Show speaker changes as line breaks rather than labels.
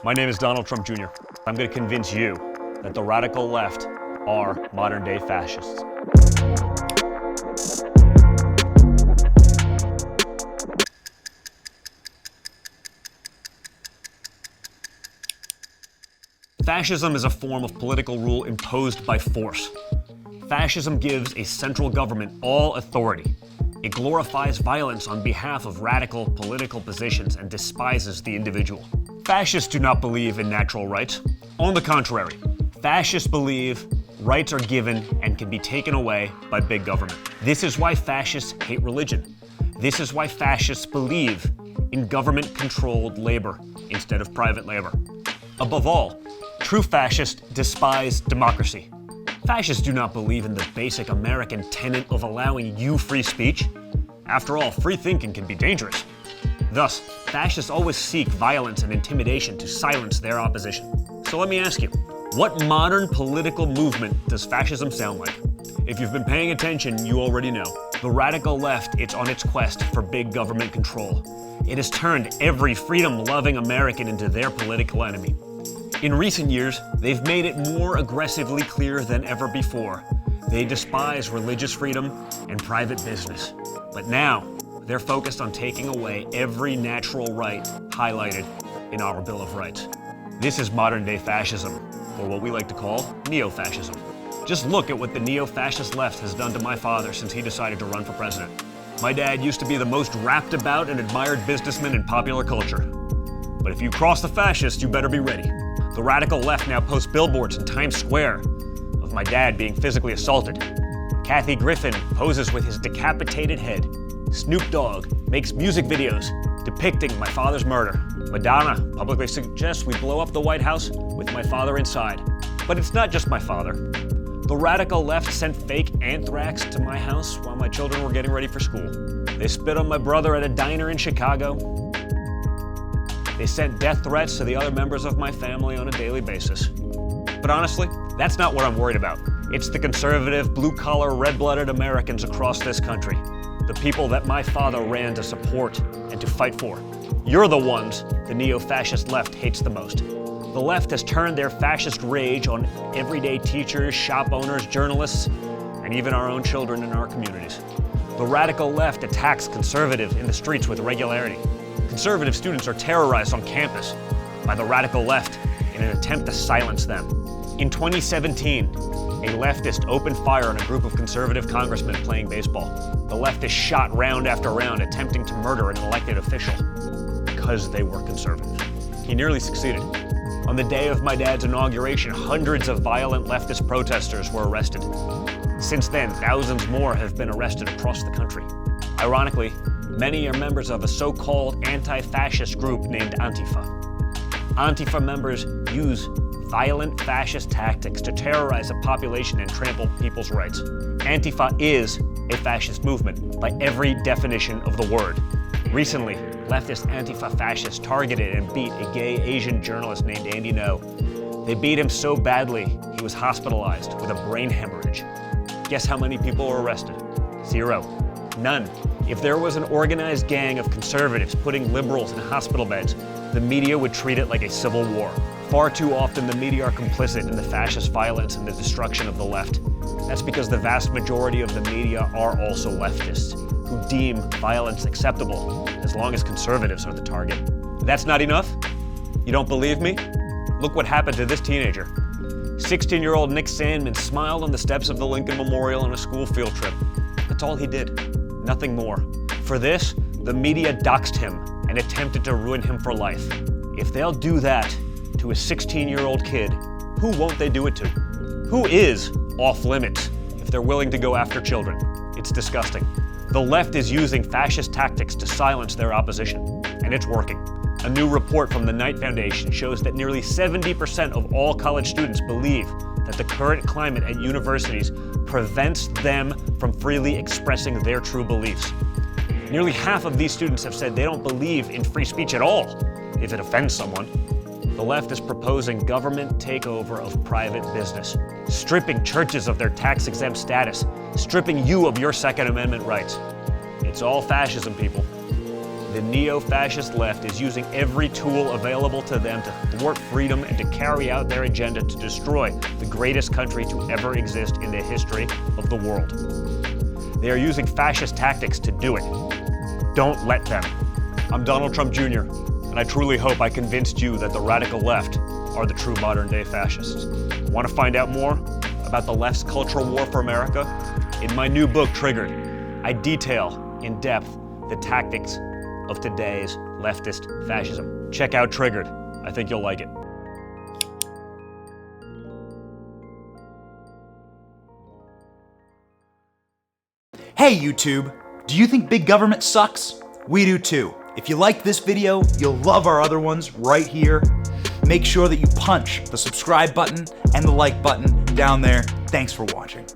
My name is Donald Trump Jr. I'm going to convince you that the radical left are modern-day fascists. Fascism is a form of political rule imposed by force. Fascism gives a central government all authority. It glorifies violence on behalf of radical political positions and despises the individual. Fascists do not believe in natural rights. On the contrary, fascists believe rights are given and can be taken away by big government. This is why fascists hate religion. This is why fascists believe in government-controlled labor instead of private labor. Above all, true fascists despise democracy. Fascists do not believe in the basic American tenet of allowing you free speech. After all, free thinking can be dangerous. Thus, fascists always seek violence and intimidation to silence their opposition. So let me ask you, what modern political movement does fascism sound like? If you've been paying attention, you already know. The radical left is on its quest for big government control. It has turned every freedom-loving American into their political enemy. In recent years, they've made it more aggressively clear than ever before. They despise religious freedom and private business. But now, they're focused on taking away every natural right highlighted in our Bill of Rights. This is modern-day fascism, or what we like to call neo-fascism. Just look at what the neo-fascist left has done to my father since he decided to run for president. My dad used to be the most rapped about and admired businessman in popular culture. But if you cross the fascists, you better be ready. The radical left now posts billboards in Times Square of my dad being physically assaulted. Kathy Griffin poses with his decapitated head. Snoop Dogg makes music videos depicting my father's murder. Madonna publicly suggests we blow up the White House with my father inside. But it's not just my father. The radical left sent fake anthrax to my house while my children were getting ready for school. They spit on my brother at a diner in Chicago. They sent death threats to the other members of my family on a daily basis. But honestly, that's not what I'm worried about. It's the conservative, blue-collar, red-blooded Americans across this country. The people that my father ran to support and to fight for. You're the ones the neo-fascist left hates the most. The left has turned their fascist rage on everyday teachers, shop owners, journalists, and even our own children in our communities. The radical left attacks conservatives in the streets with regularity. Conservative students are terrorized on campus by the radical left in an attempt to silence them. In 2017, a leftist opened fire on a group of conservative congressmen playing baseball. The leftist shot round after round, attempting to murder an elected official because they were conservative. He nearly succeeded. On the day of my dad's inauguration, hundreds of violent leftist protesters were arrested. Since then, thousands more have been arrested across the country. Ironically, many are members of a so-called anti-fascist group named Antifa. Antifa members use violent fascist tactics to terrorize a population and trample people's rights. Antifa is a fascist movement by every definition of the word. Recently, leftist Antifa fascists targeted and beat a gay Asian journalist named Andy Ngo. They beat him so badly, he was hospitalized with a brain hemorrhage. Guess how many people were arrested? 0. None. If there was an organized gang of conservatives putting liberals in hospital beds, the media would treat it like a civil war. Far too often, the media are complicit in the fascist violence and the destruction of the left. That's because the vast majority of the media are also leftists, who deem violence acceptable as long as conservatives are the target. That's not enough? You don't believe me? Look what happened to this teenager. 16-year-old Nick Sandman smiled on the steps of the Lincoln Memorial on a school field trip. That's all he did. Nothing more. For this, the media doxed him and attempted to ruin him for life. If they'll do that to a 16-year-old kid, who won't they do it to? Who is off limits if they're willing to go after children? It's disgusting. The left is using fascist tactics to silence their opposition, and it's working. A new report from the Knight Foundation shows that nearly 70% of all college students believe that the current climate at universities prevents them from freely expressing their true beliefs. Nearly half of these students have said they don't believe in free speech at all if it offends someone. The left is proposing government takeover of private business, stripping churches of their tax-exempt status, stripping you of your Second Amendment rights. It's all fascism, people. The neo-fascist left is using every tool available to them to thwart freedom and to carry out their agenda to destroy the greatest country to ever exist in the history of the world. They are using fascist tactics to do it. Don't let them. I'm Donald Trump Jr., and I truly hope I convinced you that the radical left are the true modern-day fascists. Want to find out more about the left's cultural war for America? In my new book, Triggered, I detail in depth the tactics of today's leftist fascism. Check out Triggered. I think you'll like it.
Hey YouTube, do you think big government sucks? We do too. If you liked this video, you'll love our other ones right here. Make sure that you punch the subscribe button and the like button down there. Thanks for watching.